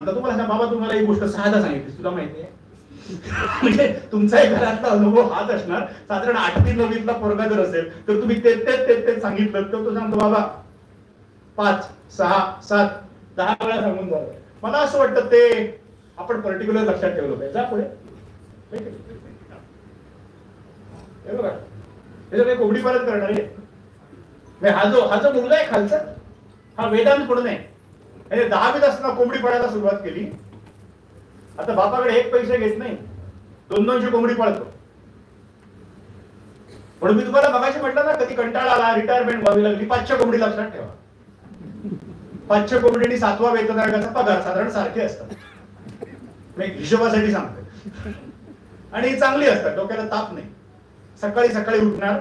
आता तुम्हाला सांगा बाबा, तुम्हाला एक गोष्ट साधा सांगितली, तुला माहिती आहे म्हणजे तुमचा एक घरातला अनुभव हाच असणार. साधारण 8वी 9वीतला पोरगा जर असेल तर तुम्ही ते सांगितलं तर तो सांगतो बाबा 5 6 7 10 वेळा सांगून झालं. मला असं वाटतं ते आपण पर्टिक्युलर लक्षात ठेवलं पाहिजे. जा पुढे. हे बघा, हे काही कोंबडी पालन करणार आहे. हा जो मुलगा आहे खालचा, हा वेदांत पडून आहे. 10वीत असताना कोंबडी पाळायला सुरुवात केली. आता बापाकडे एक पैसे घेत नाही, 200 कोंबडी पाळतो. म्हणून मी तुम्हाला मगाशी म्हटलं ना, कधी कंटाळा आला, रिटायरमेंट व्हावी लागली, 500 कोंबडी लक्षात ठेवा. 500 कोंबडी 7वा वेतनधारकाचा पगार साधारण सारखे असतात. मी हिशोबासाठी सांगतो. आणि चांगली असतात, डोक्याला ताप नाही. सकाळी सकाळी उठणार,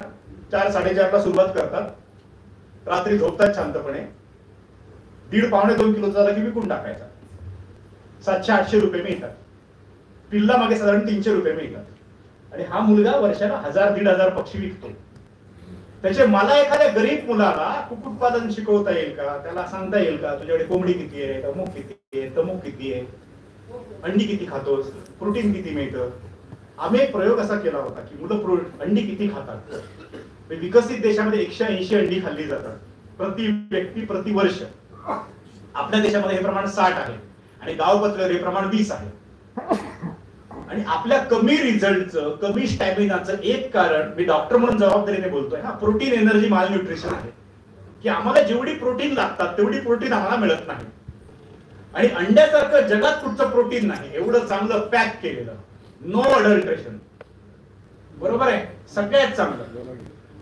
4 साडेचार ला सुरुवात करतात, रात्री झोपतात शांतपणे. 1.5 पावणे 2 किलो झाला की विकून टाकायचा. 700-800 रुपये मिळतात. पिल्ला मागे साधारण 300 रुपये मिळतात. आणि हा मुलगा वर्षाला 1000-1500 पक्षी विकतो. त्याचे मला एखाद्या गरीब मुलाला कुक्कुटपालन शिकवता येईल का? त्याला सांगता येईल का तुझ्याकडे कोंबडी किती आहे, अमुक किती आहे, तमुक किती आहे, अंडी किती खातोस, प्रोटीन किती मिळतं? आम्ही एक प्रयोग असा केला होता की मुलं अंडी किती खातात. विकसित देशामध्ये 180 अंडी खाल्ली जातात प्रति व्यक्ती प्रति वर्ष. आपल्या देशामध्ये हे प्रमाण 60 आहे आणि गाव पातळीवर हे प्रमाण 20 आहे. आणि आपल्या कमी रिझल्टचं, कमी स्टॅमिनाचं एक कारण, मी डॉक्टर म्हणून जबाबदारीने बोलतोय, हा प्रोटीन एनर्जी माल न्यूट्रिशन आहे. की आम्हाला जेवढी प्रोटीन लागतात तेवढी प्रोटीन आम्हाला मिळत नाही. आणि अंड्यासारखं जगात कुठचं प्रोटीन नाही एवढं चांगलं पॅक केलेलं, नो अडल्ट्रेशन. बरोबर आहे, सगळ्यात चांगलं.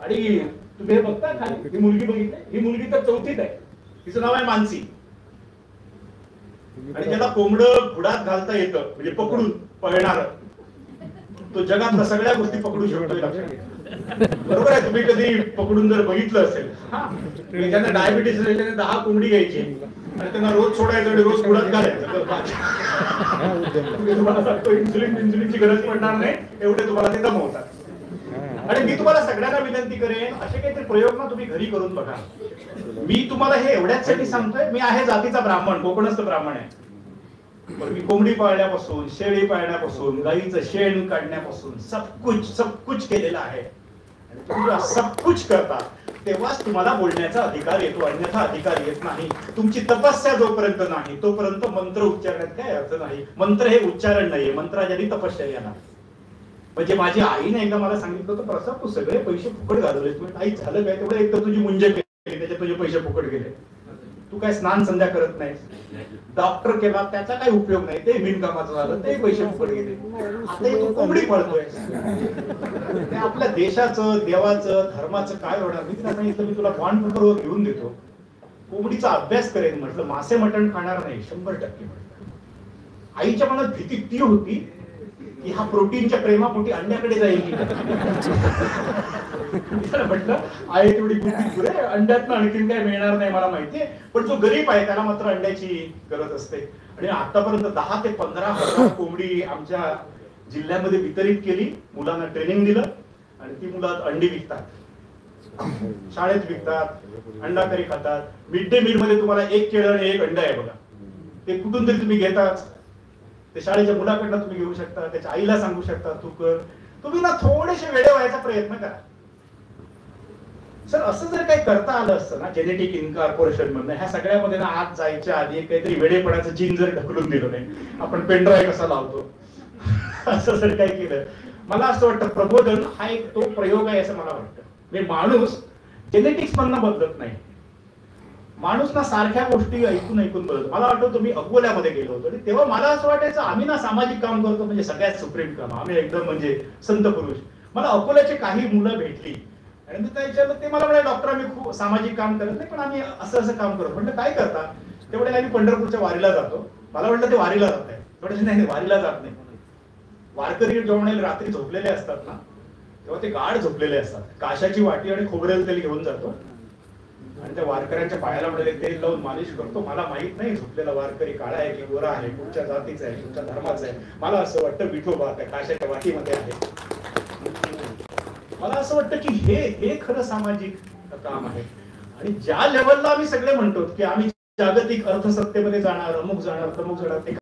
आणि तुम्ही हे बघता खाली, ही मुलगी बघितली, ही मुलगी तर 4थीत आहे. तिचं नाव आहे मानसी. आणि ज्याला कोंबडं घुडात घालता येतं, म्हणजे पकडून पळणार, तो जगातल्या सगळ्या गोष्टी पकडू शकतो. बरोबर आहे. तुम्ही कधी पकडून जर बघितलं असेल, ज्यांना डायबिटीस असेल त्याने 10 कोंबडी घ्यायची आणि त्यांना रोज सोडायचं आणि रोज घुडात घालायचं. तुम्हाला सांगतो इन्सुलिनची गरज पडणार नाही, एवढे तुम्हाला ते दमवतात. आणि मी तुम्हाला सगळ्यांना विनंती करेन, असे काहीतरी प्रयोग ना तुम्ही घरी करून बघा. मी तुम्हाला हे एवढ्याचसाठी सांगतोय, मी आहे जातीचा ब्राह्मण, कोकणस्थ ब्राह्मण आहे. मी कोंबडी पाळण्यापासून, शेळी पाळण्यापासून, गाईचं शेण काढण्यापासून सब कुछ केलेला आहे. आणि तुम्ही सब कुछ करता तेव्हाच तुम्हाला बोलण्याचा अधिकार येतो, अन्यथा अधिकार येत नाही. तुमची तपस्या जोपर्यंत नाही तोपर्यंत मंत्र उच्चारण्यात काय अर्थ नाही. मंत्र हे उच्चारण नाहीये, मंत्राजारी तपश्चर्या नाही. म्हणजे माझी आईने एकदा मला सांगितलं होतं, प्रसाद तू सगळे पैसे फुकट घालवलेस. आई झालं काय तेवढं, एक तर तुझी मुंज केली त्याच्यात तुझे पैसे फुकट गेले. तू काय स्नान संध्या करत नाहीस, डॉक्टर केला त्याचा काही उपयोग नाही, ते बिनकामाचं झालं, ते पैसे फुकट गेले. आता तू कोंबडी पळतोय. आपल्या देशाचं, देवाचं, धर्माचं काय होणार? मी तिला सांगितलं, मी तुला बॉन्ड पेपरवर घेऊन देतो, कोंबडीचा अभ्यास करेन म्हटलं, मासे मटण खाणार नाही 100% म्हटलं. आईच्या मनात भीती ती होती की हा प्रोटीनच्या प्रेमापोटी अंड्याकडे जाईल की म्हटलं, आहे तेवढी बुद्धी पुरे, अंड्यातनं आणखीन काय मिळणार नाही मला माहितीये, पण जो गरीब आहे त्याला मात्र अंड्याची गरज असते. आणि आतापर्यंत 10 ते 15,000 कोंबडी आमच्या जिल्ह्यामध्ये वितरित केली. मुलांना ट्रेनिंग दिलं आणि ती मुलं अंडी विकतात, शाळेत विकतात, अंडा करी खातात. मिड डे मील मध्ये तुम्हाला 1 केळं आणि 1 अंड आहे बघा, ते कुठून तरी तुम्ही घेतात. ते शाळेच्या मुलाकडनं तुम्ही घेऊ शकता, त्याच्या आईला सांगू शकता तू कर. तुम्ही ना थोडेसे वेडे व्हायचा प्रयत्न करा. सर असं जर काही करता आलं असतं ना, जेनेटिक इनकॉर्पोरेशन मधनं, ह्या सगळ्यामध्ये ना आज जायच्या आधी काहीतरी वेडेपणाचं जीन जर ढकलून दिलं नाही, आपण पेनड्राईव्ह कसा लावतो असं जर काही केलं, मला असं वाटतं प्रबोधन हा एक तो प्रयोग आहे असं मला वाटतं. म्हणजे माणूस जेनेटिक्स मधनं बदलत नाही, माणूस ना सारख्या गोष्टी ऐकून बदलतो. मला आठवतं मी अकोल्यामध्ये गेलो होतो आणि तेव्हा मला असं वाटायचं आम्ही ना सामाजिक काम करतो म्हणजे सगळ्यात सुप्रीम काम, आम्ही एकदम म्हणजे संत पुरुष. मला अकोल्याचे काही मुलं भेटली आणि मी त्याच्यावर ते मला म्हणाले, डॉक्टर आम्ही खूप सामाजिक काम करत नाही पण आम्ही असं काम करतो. म्हटलं काय करता? तेवढे आम्ही पंढरपूरच्या वारीला जातो. मला म्हटलं ते वारीला जात आहे. थोडेसे नाही, वारीला जात नाही. वारकरी जेव्हा रात्री झोपलेले असतात ना, तेव्हा ते गाढ झोपलेले असतात. काशाची वाटी आणि खोबरेल तेल घेऊन जातो आणि त्या वारकऱ्यांच्या पायाला म्हणाले तेल लावून मालिश करतो. मला माहित नाही झोपलेला वारकरी काळा आहे की गोरा आहे, कुठच्या जातीचा आहे, कुठच्या धर्माचा आहे. मला असं वाटतं विठोबा त्या काशाच्या वाटीमध्ये आहे. मला असं वाटतं की हे खरं सामाजिक काम आहे. आणि ज्या लेवलला आम्ही सगळे म्हणतो की आम्ही जागतिक अर्थसत्तेमध्ये जाणार, अमुक जाणार, तमुक जाणार, ते